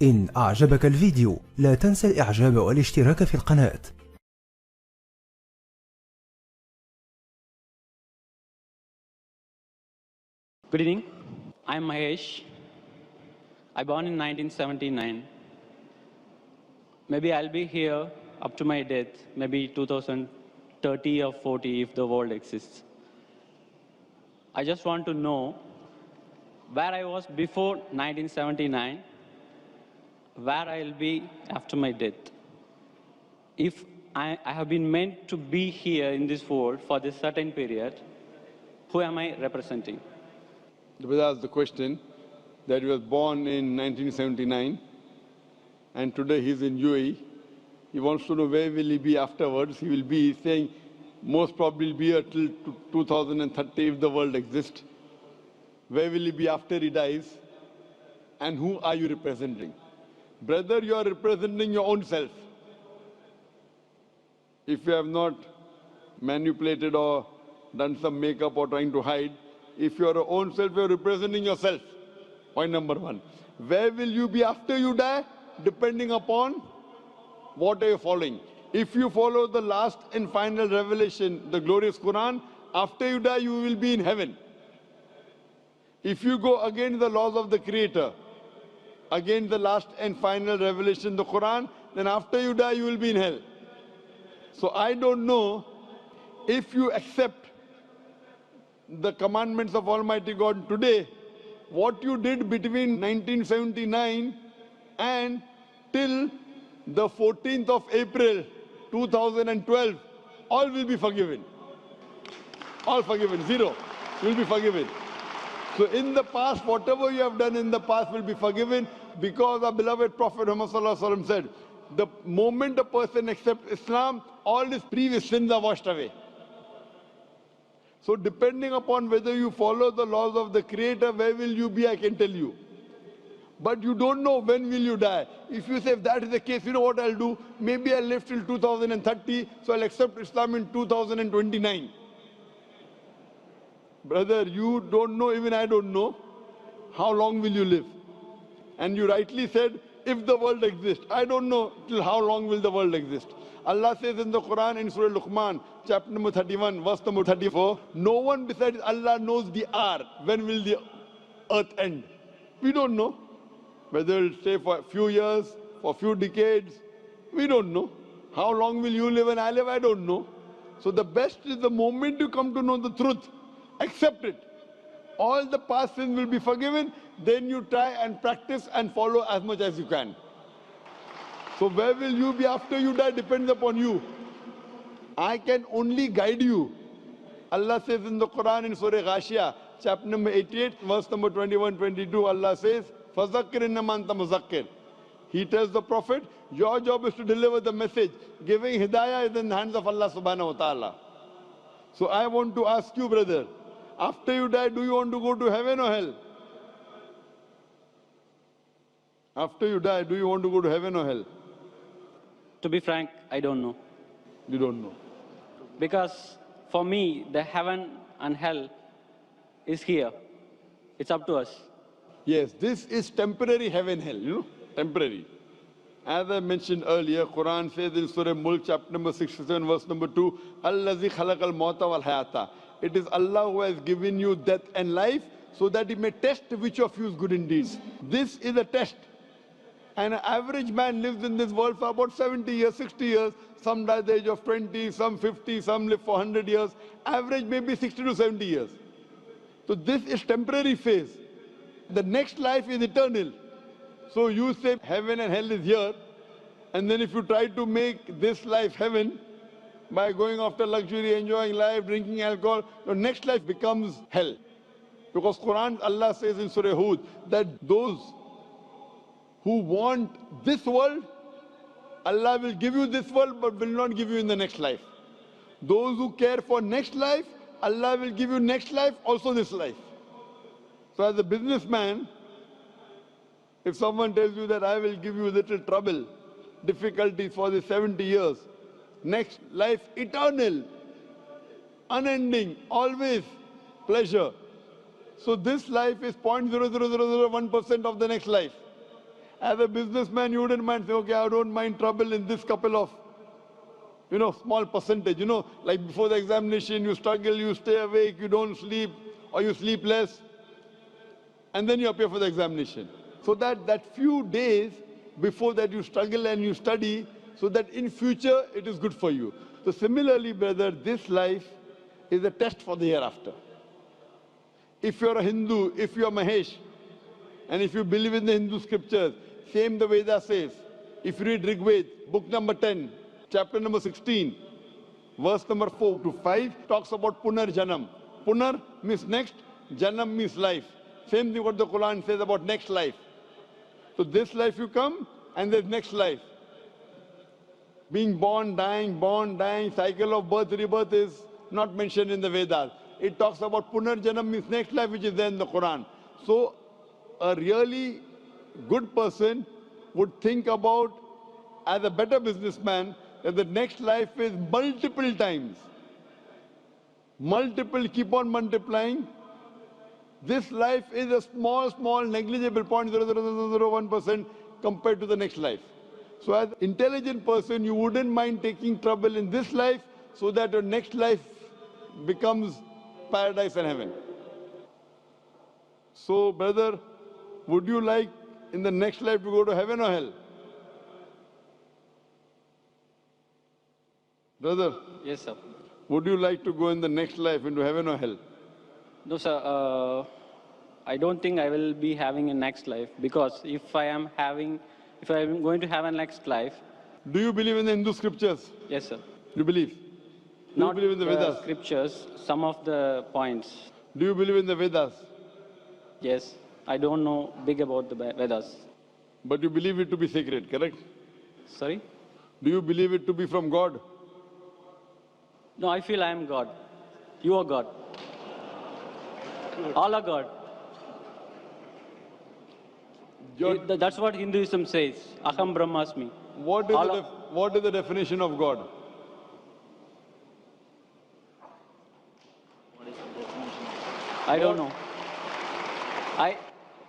إن أعجبك الفيديو لا تنسى الإعجاب والاشتراك في القناة. Good evening. I'm Mahesh. I born in 1979. Maybe I'll be here up to my death, maybe 2030 or 40 if the world exists. I just want to know where I was before 1979, where I'll be after my death. If I have been meant to be here in this world for this certain period, who am I representing? The brother asked the question that he was born in 1979 and today he's in UAE. He wants to know where will he be afterwards. He will be saying most probably be here till 2030 if the world exists. Where will he be after he dies? And who are you representing? Brother, you are representing your own self. If you have not manipulated or done some makeup or trying to hide, if you are your own self, you are representing yourself. Point number one. Where will you be after you die? Depending upon what are you following. If you follow the last and final revelation, the glorious Quran, after you die, you will be in heaven. If you go against the laws of the Creator, against the last and final revelation, the Quran, then after you die, you will be in hell. So I don't know if you accept the commandments of Almighty God today, what you did between 1979 and till the 14th of April 2012, all will be forgiven. All forgiven, zero will be forgiven. So in the past, whatever you have done in the past will be forgiven because our beloved Prophet Muhammad said, the moment a person accepts Islam, all his previous sins are washed away. So depending upon whether you follow the laws of the Creator, where will you be, I can tell you. But you don't know when will you die. If you say, if that is the case, you know what I'll do? Maybe I'll live till 2030, so I'll accept Islam in 2029. Brother, you don't know, even I don't know, how long will you live? And you rightly said, if the world exists. I don't know till how long will the world exist. Allah says in the Quran in Surah Luqman, chapter number 31, verse number 34, no one besides Allah knows the hour. When will the earth end? We don't know. Whether it'll stay for a few years, for a few decades, we don't know. How long will you live and I live, I don't know. So the best is the moment you come to know the truth, accept it. All the past sins will be forgiven, then you try and practice and follow as much as you can. So where will you be after you die depends upon you. I can only guide you. Allah says in the Quran in Surah Ghashiyah, chapter number 88, verse number 21, 22, Allah says, فَذَكِّرْ إِنَّمَا أَنْتَ مُذَكِّرْ. He tells the Prophet, your job is to deliver the message. Giving hidayah is in the hands of Allah subhanahu wa ta'ala. So I want to ask you, brother, after you die, do you want to go to heaven or hell? After you die, do you want to go to heaven or hell? To be frank, I don't know. You don't know. Because for me, the heaven and hell is here. It's up to us. Yes, this is temporary heaven, hell, temporary. As I mentioned earlier, Quran says in Surah Mulk, chapter number 67, verse number 2, Allazi khalaqal mauta wal hayata. It is Allah who has given you death and life so that He may test which of you is good in deeds. This is a test. And an average man lives in this world for about 70 years, 60 years. Some die at the age of 20, some 50, some live for 100 years. Average maybe 60 to 70 years. So this is temporary phase. The next life is eternal. So you say heaven and hell is here. And then if you try to make this life heaven by going after luxury, enjoying life, drinking alcohol, your next life becomes hell. Because Quran, Allah says in Surah Hud that those who want this world, Allah will give you this world but will not give you in the next life. Those who care for next life, Allah will give you next life, also this life. So as a businessman, if someone tells you that I will give you little trouble, difficulties for the 70 years, next life eternal, unending, always pleasure. So this life is 0.00001% of the next life. As a businessman, you wouldn't mind saying, okay, I don't mind trouble in this couple of, small percentage. Like before the examination, you struggle, you stay awake, you don't sleep, or you sleep less, and then you appear for the examination. So that few days before that you struggle and you study, so that in future it is good for you. So similarly, brother, this life is a test for the hereafter. If you're a Hindu, if you're Mahesh, and if you believe in the Hindu scriptures, same the Veda says. If you read Rig Veda, book number 10, chapter number 16, verse number 4 to 5, talks about Punar Janam. Punar means next, Janam means life. Same thing what the Quran says about next life. So this life you come, and there's next life. Being born, dying, cycle of birth, rebirth is not mentioned in the Vedas. It talks about Punar Janam means next life, which is there in the Quran. So a really good person would think about, as a better businessman, that the next life is multiple times. Multiple, keep on multiplying. This life is a small, negligible 0.0001% compared to the next life. So as an intelligent person, you wouldn't mind taking trouble in this life so that your next life becomes paradise and heaven. So, brother, would you like in the next life to go to heaven or hell? Brother? Yes, sir. Would you like to go in the next life into heaven or hell? No, sir. I don't think I will be having a next life, because if I am going to have a next life. Do you believe in the Hindu scriptures? Yes, sir. You believe? Do Not you believe in the Vedas? Scriptures, some of the points. Do you believe in the Vedas? Yes. I don't know big about the Vedas. But you believe it to be sacred, correct? Sorry? Do you believe it to be from God? No, I feel I am God. You are God. All are God. That's what Hinduism says. Aham Brahmasmi. What is the definition of God? I don't know. I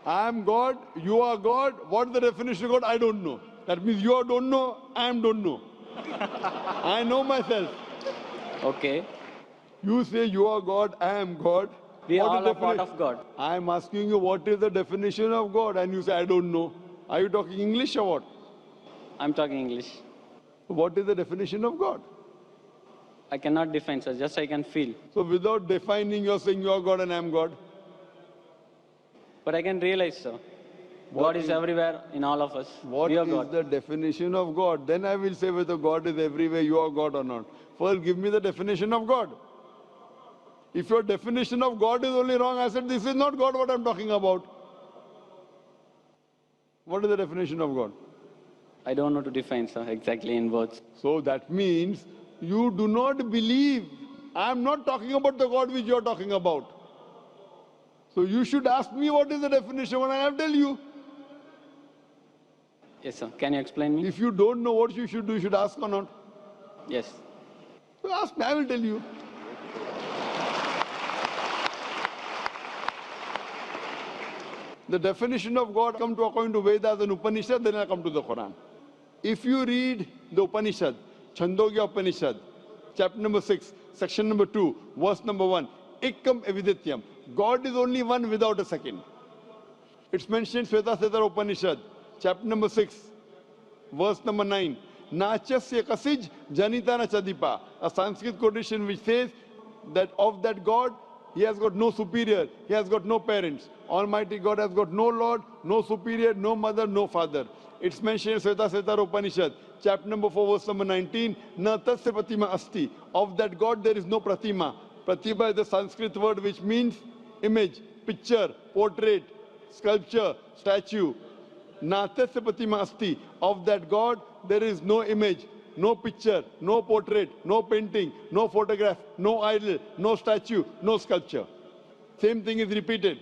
am God, you are God. What is the definition of God? I don't know. That means you don't know, I don't know. I know myself. Okay. You say you are God, I am God. We all are part of God. I am asking you what is the definition of God, and you say I don't know. Are you talking English or what? I'm talking English. What is the definition of God? I cannot define, sir. Just I can feel. So without defining, you're saying you are God and I am God? But I can realize, sir. God is everywhere in all of us. What is the definition of God? Then I will say whether God is everywhere, you are God or not. First, give me the definition of God. If your definition of God is only wrong, I said, this is not God what I'm talking about. What is the definition of God? I don't know to define, sir, exactly in words. So that means you do not believe. I'm not talking about the God which you're talking about. So you should ask me what is the definition when I have tell you. Yes, sir. Can you explain me? If you don't know what you should do, you should ask or not. Yes. So ask me, I will tell you. The definition of God come to according to Vedas and Upanishad, then I come to the Quran. If you read the Upanishad, Chandogya Upanishad, chapter number 6, section number 2, verse number 1, Ekam Evidityam. God is only one without a second. It's mentioned in Shveta Upanishad, chapter number 6, verse number 9. Nachasya kasij janitana chadipa. A Sanskrit quotation which says that of that God, he has got no superior, he has got no parents. Almighty God has got no Lord, no superior, no mother, no father. It's mentioned in Shveta Upanishad, chapter number 4, verse number 19. Na tasya pratima asti. Of that God there is no pratima. Pratima is the Sanskrit word which means image, picture, portrait, sculpture, statue. Na tasya pratima asti. Of that God there is no image, no picture, no portrait, no painting, no photograph, no idol, no statue, no sculpture. Same thing is repeated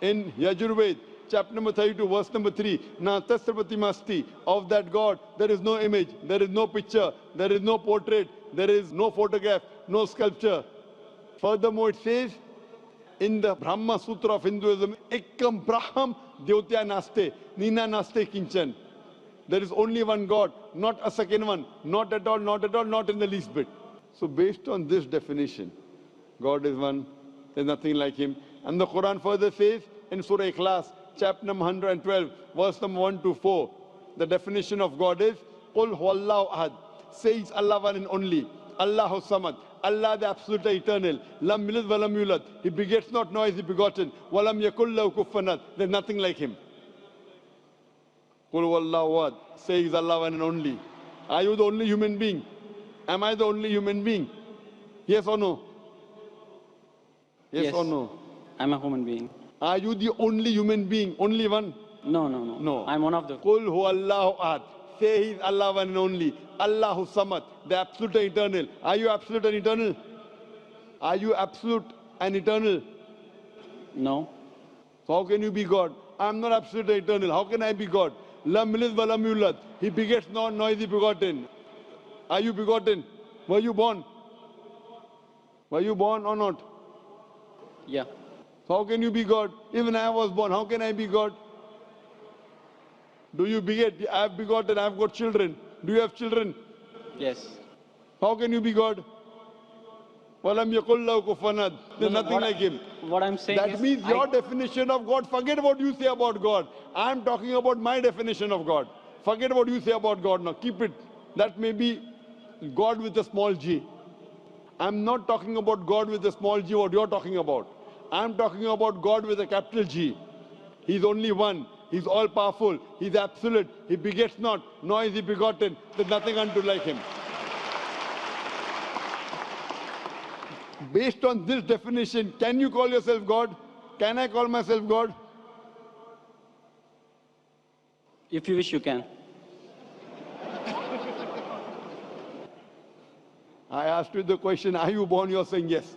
in Yajurved, chapter number 32, verse number 3. Na tasya pratima asti. Of that God there is no image, there is no picture, there is no portrait, there is no photograph, no sculpture. Furthermore, it says In the Brahma Sutra of Hinduism, Ekam Braham Devatya Naste, Nina Naste Kinchan. There is only one God, not a second one, not at all, not at all, not in the least bit. So based on this definition, God is one, there's nothing like him. And the Quran further says in Surah Ikhlas, chapter number 112, verse number 1 to 4, the definition of God is, Qul huwallahu ahad, says Allah one and only, Allahu samad, Allah the absolute eternal, lam yalid wa lam yulad, he begets not nor is he begotten, wa lam yakul lahu kufuwan ahad, there's nothing like him. Qul huwallahu ahad, says Allah one and only. Are you the only human being? Am I the only human being? Yes or no? Yes or no? I'm a human being. Are you the only human being? Only one? No. I'm one of the. Qul huwallahu ahad. Say he is Allah one and only. Allahu samad, the absolute and eternal. Are you absolute and eternal? Are you absolute and eternal? No. So how can you be God? I'm not absolute and eternal. How can I be God? Lam yalid wa lam yulad. He begets not, nor is he begotten. Are you begotten? Were you born? Were you born or not? Yeah. So how can you be God? Even I was born. How can I be God? Do you beget? I have begotten. I have got children. Do you have children? Yes. How can you be God? Walam yakul lahu kufuwan ahad. There's nothing like him. What I'm saying That is, means your definition of God, forget what you say about God. I'm talking about my definition of God. Forget what you say about God now. Keep it. That may be God with a small g. I'm not talking about God with a small g, what you're talking about. I'm talking about God with a capital G. He's only one. He's all powerful. He's absolute. He begets not, nor is he begotten. There's nothing unto like him. Based on this definition, can you call yourself God? Can I call myself God? if you wish, you can. I asked you the question, are you born? You're saying yes.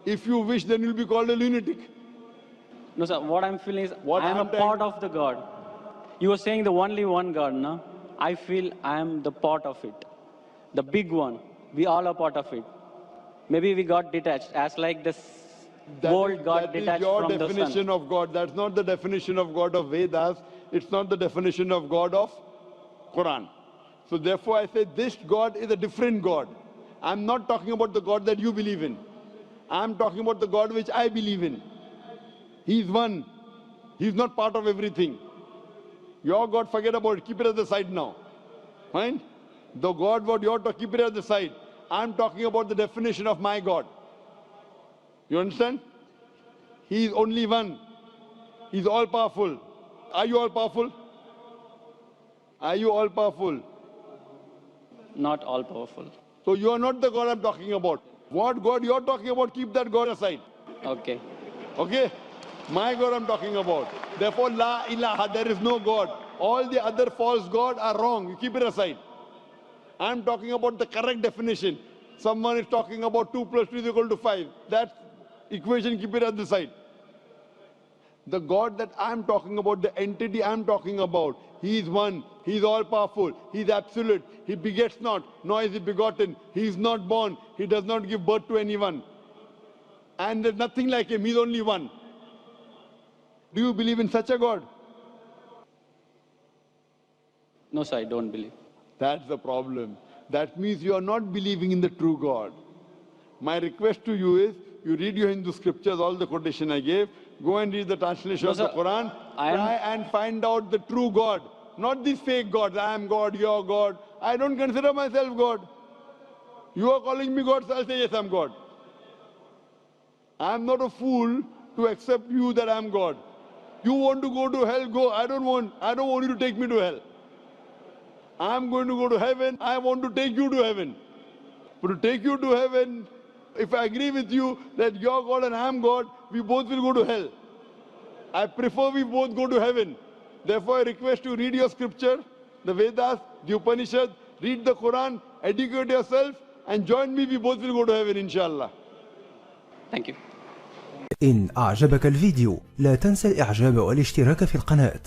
If you wish, then you'll be called a lunatic. No, sir. What I'm feeling is, What I am a I'm part of the God. You were saying the only one God, no? I feel I am the part of it. The big one. We all are part of it. Maybe we got detached, as like this world got detached from the sun. That is your definition of God. That's not the definition of God of Vedas. It's not the definition of God of Quran. So therefore I say this God is a different God. I'm not talking about the God that you believe in. I'm talking about the God which I believe in. He's one. He's not part of everything. Your God, forget about it. Keep it at the side now. Fine? The God, what you're talking, keep it at the side. I'm talking about the definition of my God. You understand? He is only one. He's all powerful. Are you all powerful? Are you all powerful? Not all powerful. So you are not the God I'm talking about. What God you're talking about, keep that God aside. Okay. Okay? My God I'm talking about. Therefore, La ilaha, there is no God. All the other false gods are wrong. You keep it aside. I'm talking about the correct definition. Someone is talking about 2 plus 2 is equal to 5. That equation, keep it at the side. The God that I'm talking about, the entity I'm talking about, He is one. He is all powerful. He is absolute. He begets not, nor is he begotten. He is not born. He does not give birth to anyone. And there's nothing like him. He's only one. Do you believe in such a God? No, sir, I don't believe. That's the problem. That means you are not believing in the true God. My request to you is, you read your Hindu scriptures, all the quotation I gave, go and read the translation of the Quran, try and find out the true God. Not these fake gods, I am God, you are God. I don't consider myself God. You are calling me God, so I'll say yes, I'm God. I'm not a fool to accept you that I'm God. You want to go to hell, go. I don't want you to take me to hell. I'm going to go to heaven. I want to take you to heaven. But to take you to heaven, if I agree with you that you're God and I'm God, we both will go to hell. I prefer we both go to heaven. Therefore, I request you read your scripture, the Vedas, the Upanishad, read the Quran, educate yourself, and join me. We both will go to heaven, inshallah. Thank you. إن أعجبك الفيديو لا تنسى الإعجاب والاشتراك في القناة.